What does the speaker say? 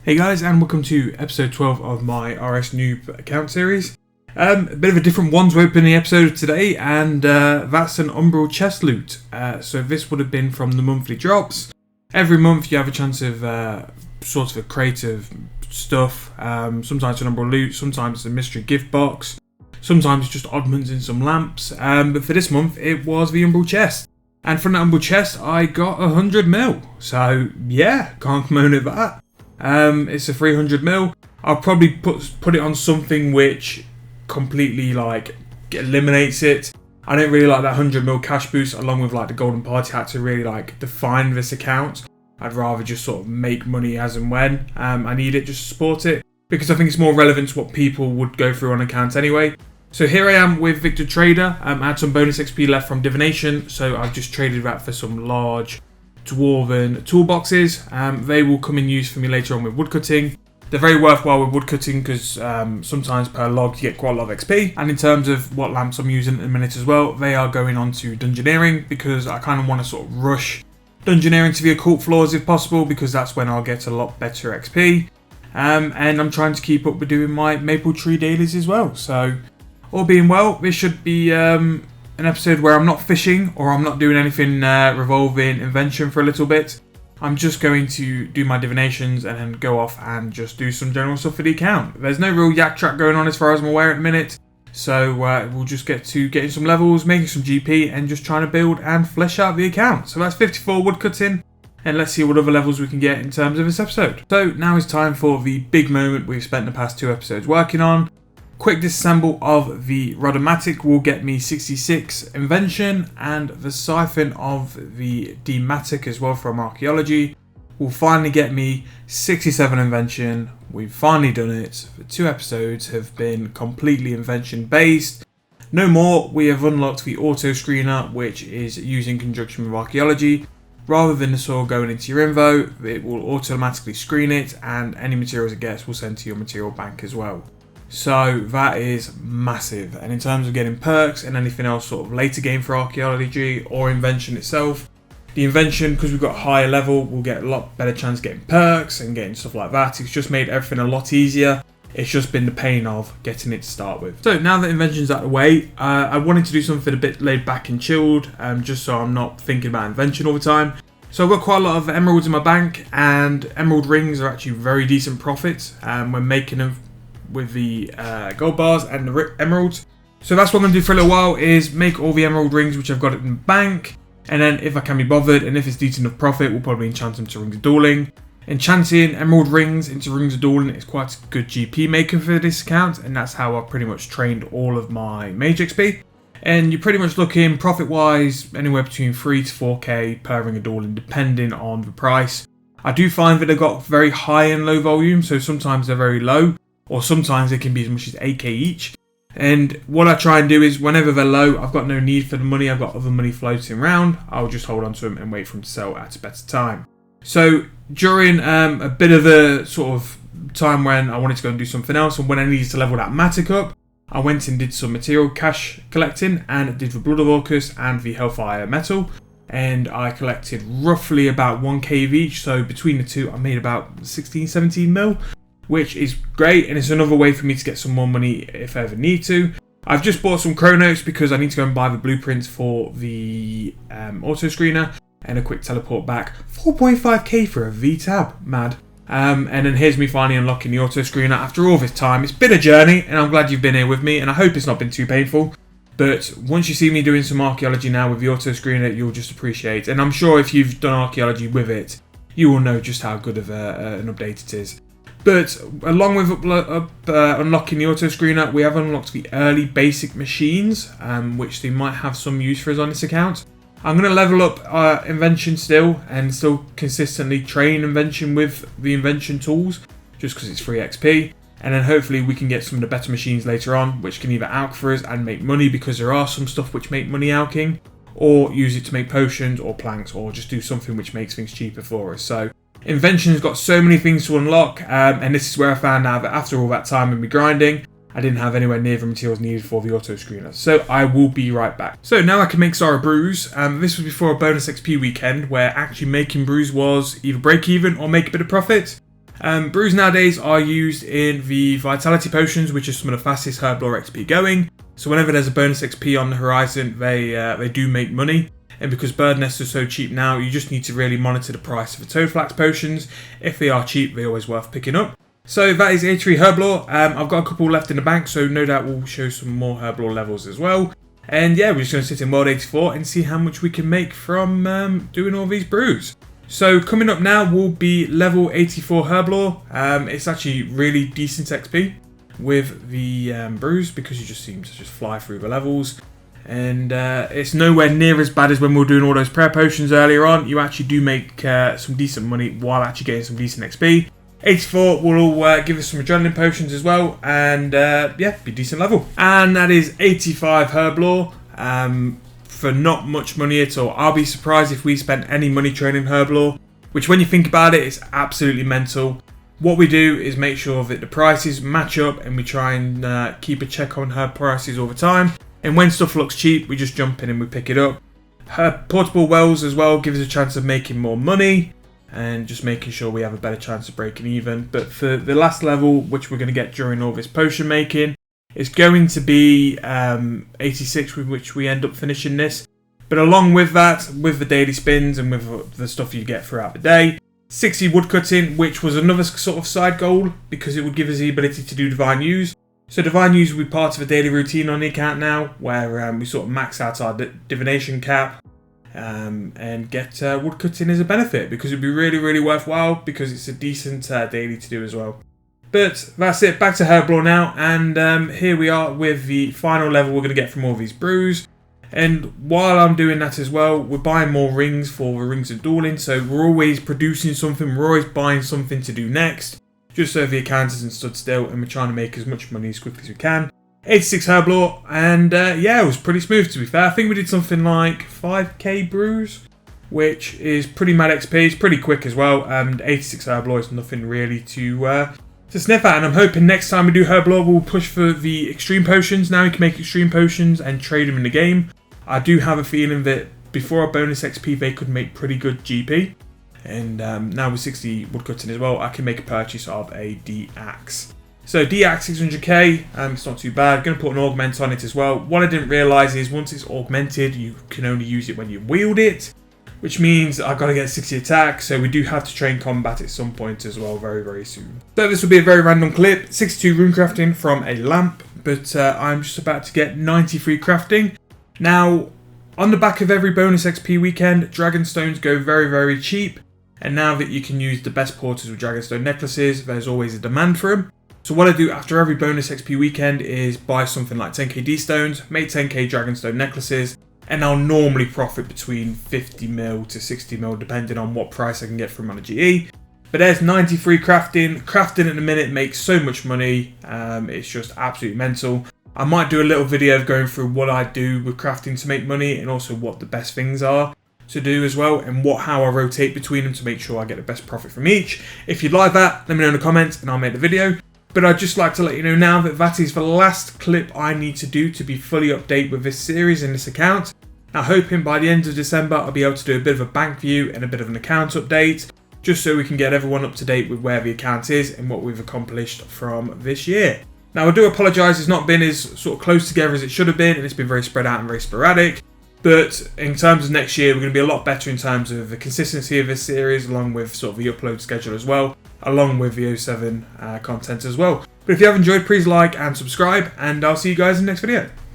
Hey guys, and welcome to episode 12 of my RS Noob account series. A bit of a different one to open the episode today, and that's an Umbral chest loot. So this would have been from the monthly drops. Every month you have a chance of sort of a crate of stuff. Sometimes an Umbral loot, sometimes it's a mystery gift box, sometimes it's just oddments in some lamps. But for this month it was the Umbral chest. And from that Umbral chest I got 100 mil. So yeah, can't moan at that. It's a 300 mil. I'll probably put it on something which completely eliminates it. I don't really like that 100 mil cash boost along with the golden party hat to really define this account. I'd rather just sort of make money as and when I need it just to support it, because I think it's more relevant to what people would go through on accounts anyway. So here I am with Victor Trader. I had some bonus XP left from divination, so I've just traded that for some large dwarven toolboxes. They will come in use for me later on with woodcutting. They're very worthwhile with woodcutting because sometimes per log you get quite a lot of XP. And in terms of what lamps I'm using at the minute as well, they are going on to dungeoneering, because I kind of want to sort of rush dungeoneering to the occult floors if possible, because that's when I'll get a lot better XP. And I'm trying to keep up with doing my maple tree dailies as well. So all being well, this should be an episode where I'm not fishing or I'm not doing anything revolving invention for a little bit. I'm just going to do my divinations and then go off and just do some general stuff for the account. There's no real yak track going on as far as I'm aware at the minute, so we'll just get to getting some levels, making some GP, and just trying to build and flesh out the account. So that's 54 woodcutting, and let's see what other levels we can get in terms of this episode. So now is time for the big moment we've spent the past 2 episodes working on. Quick disassemble of the Rodomatic will get me 66 invention, and the siphon of the Dematic as well from archaeology will finally get me 67 invention. We've finally done it. The 2 episodes have been completely invention based. No more, we have unlocked the Autoscreener, which is used in conjunction with archaeology. Rather than the soil going into your info, it will automatically screen it, and any materials it gets will send to your material bank as well. So that is massive. And in terms of getting perks and anything else sort of later game for archaeology or invention itself, the invention, because we've got a higher level, we'll get a lot better chance getting perks and getting stuff like that. It's just made everything a lot easier. It's just been the pain of getting it to start with. So now that invention's out of the way, I wanted to do something a bit laid back and chilled, just so I'm not thinking about invention all the time. So I've got quite a lot of emeralds in my bank, and emerald rings are actually very decent profit when making them with the gold bars and the emeralds. So that's what I'm going to do for a little while, is make all the emerald rings which I've got in the bank, and then if I can be bothered and if it's decent enough profit, we'll probably enchant them to rings of dueling. Enchanting emerald rings into rings of dueling is quite a good GP maker for this account, and that's how I've pretty much trained all of my mage XP. And you're pretty much looking profit wise anywhere between 3 to 4k per ring of dueling depending on the price. I do find that they've got very high and low volume, so sometimes they're very low, or sometimes they can be as much as 8k each. And what I try and do is, whenever they're low, I've got no need for the money, I've got other money floating around, I'll just hold on to them and wait for them to sell at a better time. So during a bit of a sort of time when I wanted to go and do something else, and when I needed to level that Matic up, I went and did some material cash collecting, and did the Blood of Orcus and the Hellfire Metal. And I collected roughly about 1k of each, so between the two I made about 16-17 mil. Which is great, and it's another way for me to get some more money if I ever need to. I've just bought some chronos because I need to go and buy the blueprints for the Autoscreener, and a quick teleport back. 4.5k for a V-tab, mad. And then here's me finally unlocking the Autoscreener after all this time. It's been a journey, and I'm glad you've been here with me, and I hope it's not been too painful. But once you see me doing some archaeology now with the Autoscreener, you'll just appreciate it. And I'm sure if you've done archaeology with it, you will know just how good of an update it is. But along with unlocking the Autoscreener, we have unlocked the early basic machines, which they might have some use for us on this account. I'm going to level up invention still, and still consistently train invention with the invention tools, just because it's free XP. And then hopefully we can get some of the better machines later on, which can either alch for us and make money, because there are some stuff which make money alching, or use it to make potions or planks, or just do something which makes things cheaper for us. So invention's got so many things to unlock, and this is where I found out that after all that time in me grinding, I didn't have anywhere near the materials needed for the Autoscreener. So I will be right back. So now I can make Sara brews. This was before a bonus XP weekend where actually making brews was either break even or make a bit of profit. Brews nowadays are used in the Vitality Potions, which is some of the fastest Herblore XP going. So whenever there's a bonus XP on the horizon, they do make money. And because Bird Nests are so cheap now, you just need to really monitor the price of the Toadflax potions. If they are cheap, they're always worth picking up. So that is 83 Herblore. I've got a couple left in the bank, so no doubt we'll show some more Herblore levels as well. And yeah, we're just going to sit in World 84 and see how much we can make from doing all these brews. So coming up now will be level 84 Herblore. It's actually really decent XP with the brews because you just seem to just fly through the levels. And it's nowhere near as bad as when we were doing all those prayer potions earlier on. You actually do make some decent money while actually getting some decent XP. 84 will give us some adrenaline potions as well, and yeah, be decent level. And that is 85 Herblore for not much money at all. I'll be surprised if we spent any money training Herblore, which when you think about it, it's absolutely mental. What we do is make sure that the prices match up, and we try and keep a check on her prices all the time. And when stuff looks cheap, we just jump in and we pick it up. Her portable wells as well give us a chance of making more money, and just making sure we have a better chance of breaking even. But for the last level, which we're going to get during all this potion making, it's going to be 86, with which we end up finishing this. But along with that, with the daily spins and with the stuff you get throughout the day, 60 woodcutting, which was another sort of side goal, because it would give us the ability to do Divine Use. So Divine Use will be part of a daily routine on the account now, where we sort of max out our divination cap, and get woodcutting as a benefit, because it'd be really worthwhile, because it's a decent daily to do as well. But that's it, back to Herblore now, and here we are with the final level we're going to get from all these brews. And while I'm doing that as well, we're buying more rings for the Rings of Dueling, so we're always producing something, we're always buying something to do next, just so the account isn't stood still, and we're trying to make as much money as quickly as we can. 86 Herblore, and yeah, it was pretty smooth to be fair. I think we did something like 5k brews, which is pretty mad XP. It's pretty quick as well, and 86 Herblore is nothing really to sniff at. And I'm hoping next time we do Herblore, we'll push for the extreme potions. Now we can make extreme potions and trade them in the game. I do have a feeling that before a bonus XP, they could make pretty good GP. And now with 60 woodcutting as well, I can make a purchase of a D-Axe. So D-Axe 600k, it's not too bad. Going to put an augment on it as well. What I didn't realise is once it's augmented, you can only use it when you wield it, which means I've got to get 60 attack, so we do have to train combat at some point as well very soon. So this will be a very random clip, 62 rune crafting from a lamp, but I'm just about to get 93 crafting. Now, on the back of every bonus XP weekend, Dragonstones go very cheap, and now that you can use the best portals with Dragonstone necklaces, there's always a demand for them. So what I do after every bonus XP weekend is buy something like 10k D-Stones, make 10k Dragonstone necklaces, and I'll normally profit between 50 mil to 60 mil depending on what price I can get from on a GE. But there's 93 crafting. Crafting at the minute makes so much money, it's just absolutely mental. I might do a little video of going through what I do with crafting to make money, and also what the best things are to do as well, and how I rotate between them to make sure I get the best profit from each. If you'd like that, let me know in the comments and I'll make the video. But I'd just like to let you know now that that is the last clip I need to do to be fully updated with this series and this account. Now hoping by the end of December I'll be able to do a bit of a bank view and a bit of an account update, just so we can get everyone up to date with where the account is and what we've accomplished from this year. Now I do apologise, it's not been as sort of close together as it should have been, and it's been very spread out and very sporadic. But in terms of next year, we're going to be a lot better in terms of the consistency of this series, along with sort of the upload schedule as well, along with the 07 content as well. But if you have enjoyed, please like and subscribe, and I'll see you guys in the next video.